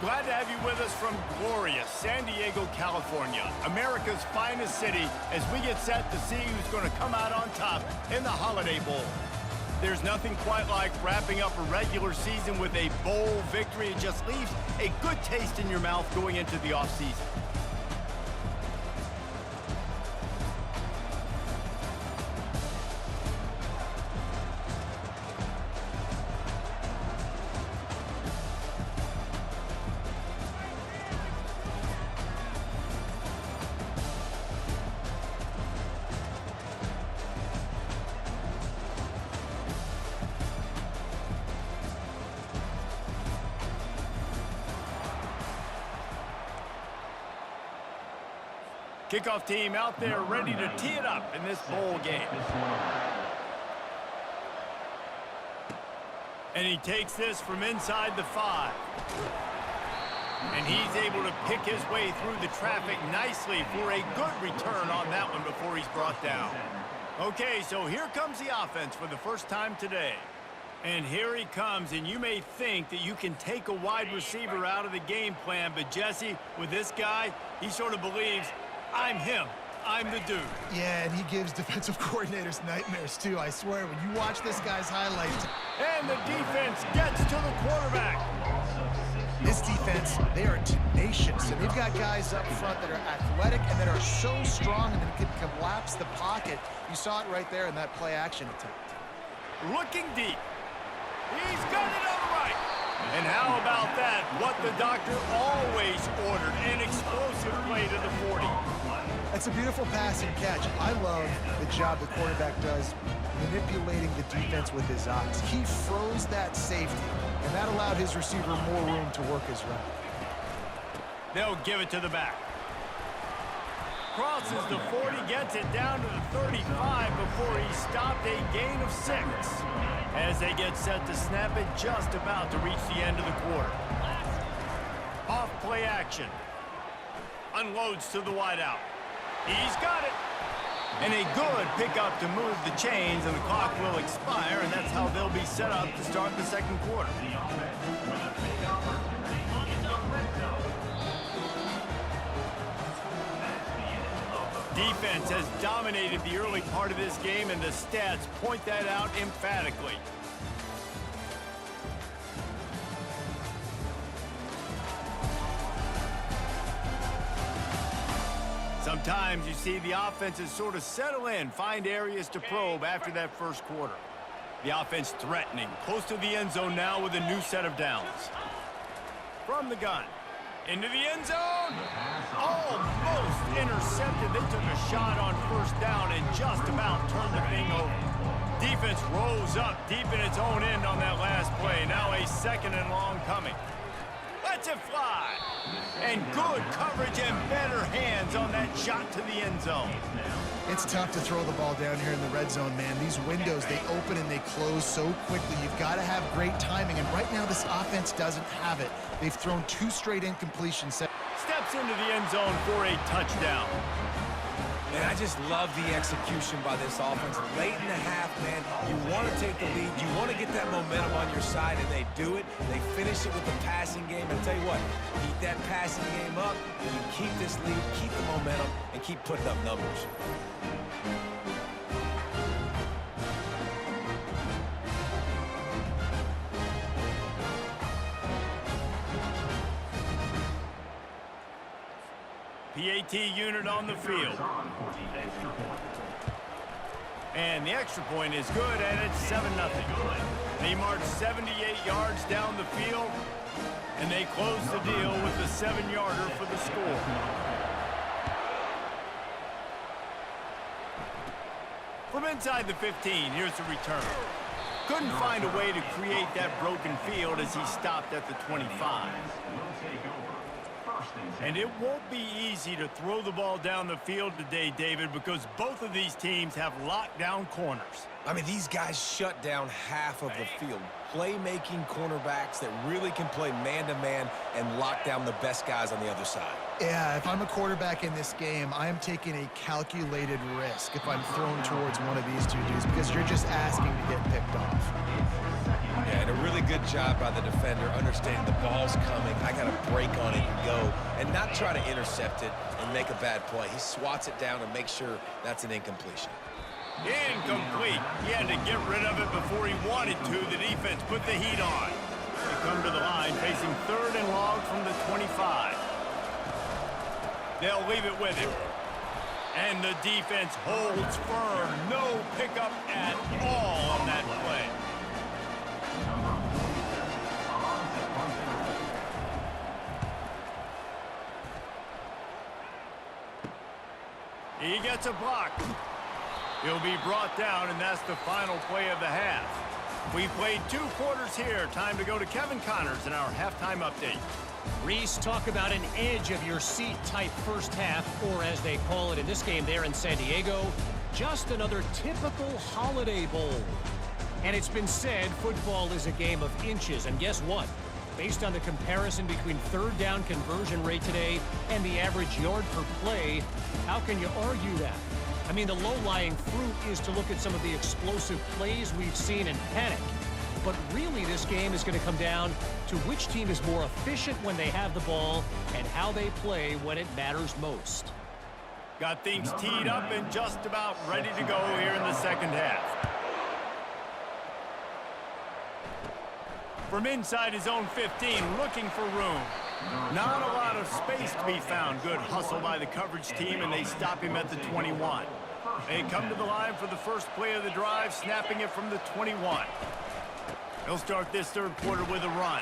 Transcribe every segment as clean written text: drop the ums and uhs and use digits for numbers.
Glad to have you with us from glorious San Diego, California, America's finest city, as we get set to see who's going to come out on top in the Holiday Bowl. There's nothing quite like wrapping up a regular season with a bowl victory. It just leaves a good taste in your mouth going into the offseason. Kickoff team out there ready to tee it up in this bowl game. And he takes this from inside the 5. And he's able to pick his way through the traffic nicely for a good return on that one before he's brought down. Okay, so here comes the offense for the first time today. And here he comes, and you may think that you can take a wide receiver out of the game plan, but Jesse, with this guy, he sort of believes, I'm him. I'm the dude. Yeah, and he gives defensive coordinators nightmares, too. I swear, when you watch this guy's highlights. And the defense gets to the quarterback. This defense, they are tenacious, and they've got guys up front that are athletic and that are so strong and that can collapse the pocket. You saw it right there in that play-action attempt. Looking deep. He's got it on the right. And how about that? What the doctor always ordered, an explosive play to the 40. That's a beautiful pass and catch. I love the job the quarterback does manipulating the defense with his eyes. He froze that safety, and that allowed his receiver more room to work his route. They'll give it to the back. Crosses the 40, gets it down to the 35 before he stopped a gain of 6. As they get set to snap it, just about to reach the end of the quarter. Off play action. Unloads to the wideout. He's got it. And a good pickup to move the chains, and the clock will expire, and that's how they'll be set up to start the second quarter. Defense has dominated the early part of this game, and the stats point that out emphatically. Sometimes you see the offenses sort of settle in, find areas to probe after that first quarter. The offense threatening, close to the end zone now with a new set of downs. From the gun. Into the end zone. Almost intercepted. They took a shot on first down and just about turned the thing over. Defense rose up deep in its own end on that last play. Now a second and long coming. Lets it fly. And good coverage and better hands on that shot to the end zone. It's tough to throw the ball down here in the red zone, man. These windows, they open and they close so quickly. You've got to have great timing, and right now this offense doesn't have it. They've thrown 2 straight incompletions. Steps into the end zone for a touchdown. Man, I just love the execution by this offense. Late in the half, man, you want to take the lead. You want to get that momentum on your side, and they do it. They finish it with the passing game. And tell you what, keep that passing game up, and you keep this lead, keep the momentum, and keep putting up numbers. PAT unit on the field. And the extra point is good, and it's 7-0. They march 78 yards down the field, and they close the deal with the 7-yarder for the score. From inside the 15, here's the return. Couldn't find a way to create that broken field as he stopped at the 25. And it won't be easy to throw the ball down the field today, David, because both of these teams have lockdown corners. I mean, these guys shut down half of the field. Playmaking cornerbacks that really can play man-to-man and lock down the best guys on the other side. Yeah, if I'm a quarterback in this game, I am taking a calculated risk if I'm thrown towards one of these two dudes because you're just asking to get picked off. Yeah, and a really good job by the defender understanding the ball's coming. I got to break on it and go and not try to intercept it and make a bad play. He swats it down and makes sure that's an incompletion. Incomplete. He had to get rid of it before he wanted to. The defense put the heat on. They come to the line facing 3rd and long from the 25. They'll leave it with him. And the defense holds firm. No pickup at all on that play. He gets a block. He'll be brought down, and that's the final play of the half. We've played 2 quarters here. Time to go to Kevin Connors in our halftime update. Reese, talk about an edge-of-your-seat type first half, or as they call it in this game there in San Diego, just another typical holiday bowl. And it's been said football is a game of inches, and guess what? Based on the comparison between 3rd down conversion rate today and the average yard per play, how can you argue that? I mean, the low-lying fruit is to look at some of the explosive plays we've seen and panic. But really, this game is going to come down to which team is more efficient when they have the ball and how they play when it matters most. Got things teed up and just about ready to go here in the second half. From inside his own 15, looking for room. Not a lot of space to be found. Good hustle by the coverage team, and they stop him at the 21. They come to the line for the first play of the drive, snapping it from the 21. He'll start this 3rd quarter with a run.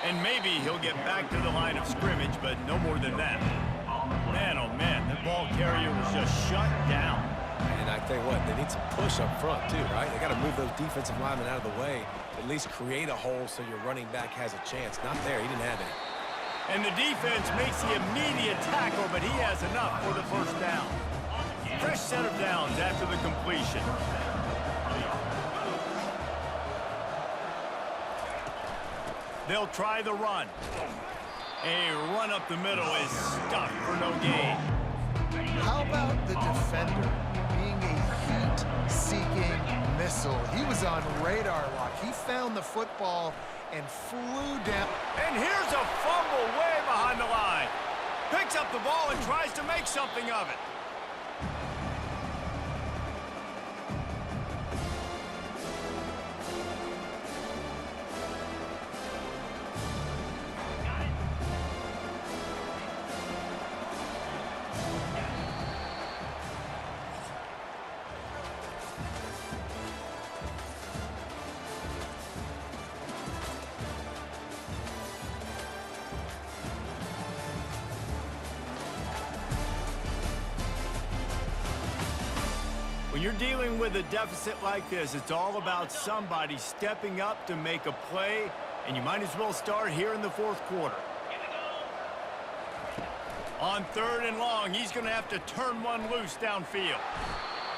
And maybe he'll get back to the line of scrimmage, but no more than that. Man, oh man, the ball carrier was just shut down. And I tell you what, they need some push up front too, right? They got to move those defensive linemen out of the way, at least create a hole so your running back has a chance. Not there, he didn't have any. And the defense makes the immediate tackle, but he has enough for the first down. Fresh set of downs after the completion. They'll try the run. A run up the middle is stuffed for no gain. How about the defender being a heat-seeking missile? He was on radar lock. He found the football and flew down. And here's a fumble way behind the line. Picks up the ball and tries to make something of it. When you're dealing with a deficit like this, it's all about somebody stepping up to make a play, and you might as well start here in the 4th quarter. On 3rd and long, he's going to have to turn one loose downfield.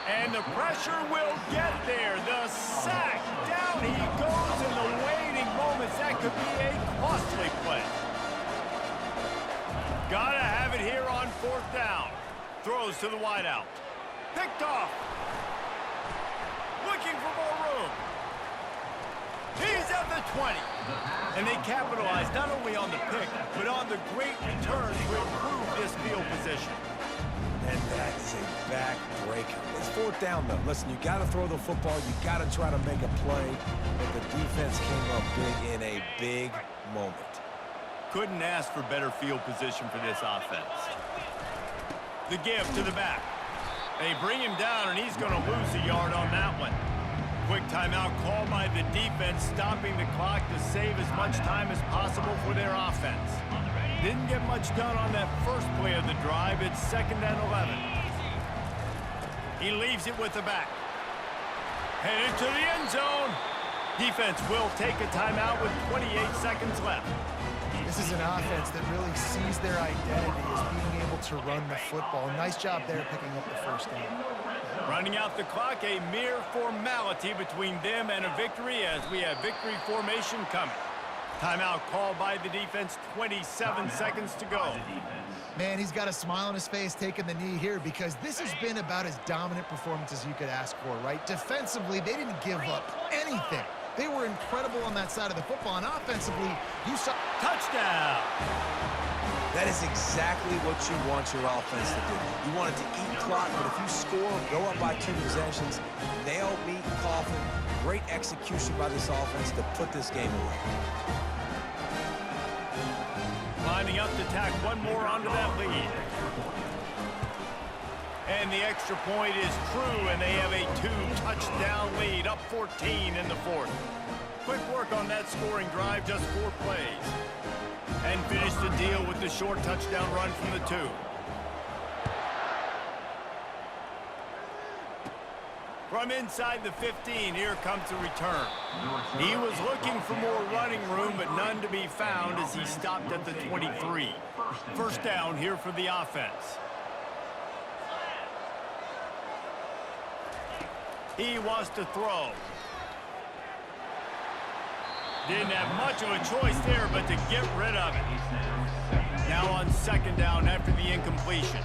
And the pressure will get there. The sack. Down he goes in the waiting moments. That could be a costly play. Gotta have it here on 4th down. Throws to the wideout. Picked off. Looking for more room. He's at the 20. And they capitalize not only on the pick, but on the great return to improve this field position. And that's a back-breaker. It's 4th down, though. Listen, you got to throw the football. You got to try to make a play. But the defense came up big in a big moment. Couldn't ask for better field position for this offense. The give to the back. They bring him down, and he's going to lose a yard on that one. Quick timeout called by the defense, stopping the clock to save as much time as possible for their offense. Didn't get much done on that first play of the drive. It's 2nd and 11. He leaves it with the back. Headed to the end zone. Defense will take a timeout with 28 seconds left. This is an offense that really sees their identity as being able to run the football. Nice job there picking up the first down. Running out the clock, a mere formality between them and a victory as we have victory formation coming. Timeout called by the defense, 27 seconds to go. Man, he's got a smile on his face taking the knee here because this has been about as dominant performance as you could ask for, right? Defensively, they didn't give up anything. They were incredible on that side of the football, and offensively, you saw... Touchdown! That is exactly what you want your offense to do. You want it to eat clock, but if you score, go up by 2 possessions, nail, meet, coffin, great execution by this offense to put this game away. Lining up to tack one more onto that lead. And the extra point is true, and they have a 2-touchdown lead, up 14 in the fourth. Quick work on that scoring drive, just 4 plays. And finish the deal with the short touchdown run from the 2. From inside the 15, here comes the return. He was looking for more running room, but none to be found as he stopped at the 23. First down here for the offense. He wants to throw. Didn't have much of a choice there, but to get rid of it. Now on second down after the incompletion.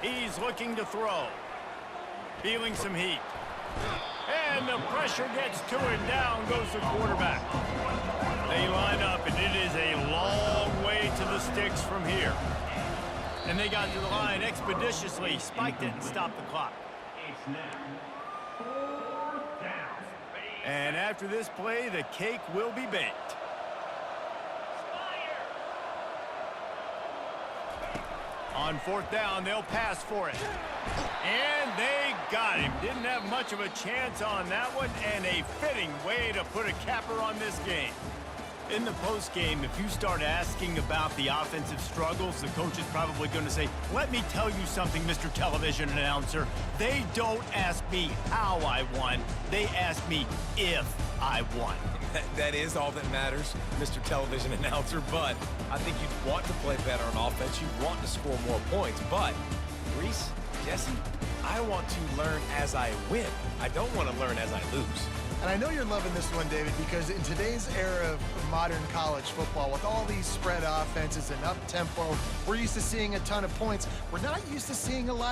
He's looking to throw. Feeling some heat. And the pressure gets to it. Down goes the quarterback. They line up, and it is a long way to the sticks from here. And they got to the line expeditiously, spiked it, and stopped the clock. And after this play, the cake will be baked. On fourth down, they'll pass for it. And they got him. Didn't have much of a chance on that one, and a fitting way to put a capper on this game. In the postgame, if you start asking about the offensive struggles, the coach is probably going to say, let me tell you something, Mr. Television Announcer. They don't ask me how I won. They ask me if I won. That is all that matters, Mr. Television Announcer, but I think you'd want to play better on offense. You'd want to score more points, but Reese, Jesse, I want to learn as I win. I don't want to learn as I lose. And I know you're loving this one, David, because in today's era of modern college football, with all these spread offenses and up-tempo, we're used to seeing a ton of points. We're not used to seeing a lot